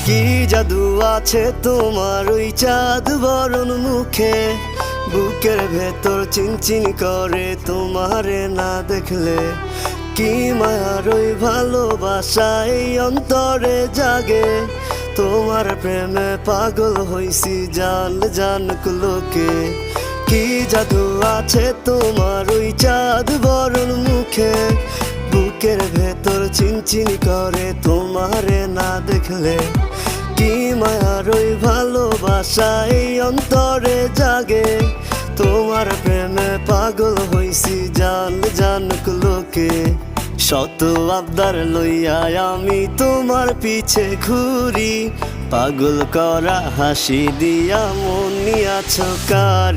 কি জাদু আছে তোমার ওই চাঁদ বরণ মুখে, বুকের ভেতর চিনচিন করে তোমারে না দেখলে। কি মায়ার ওই ভালোবাসা এই অন্তরে জাগে, তোমার প্রেমে পাগল হইছি জান জানুক লোকে। কি জাদু আছে তোমার ওই চাঁদ বরণ মুখে, বুকের ভেতর চিনচিন করে তোমারে না দেখলে। কি মায়ার ওই ভালোবাসা এই অন্তরে জাগে, তোমার প্রেমে পাগল হইছি জান জানুক লোকে। শত আবদার লইয়া আমি তোমার পিছে ঘুরি, পাগল করা হাসি দিয়া মন নিয়াছ কার।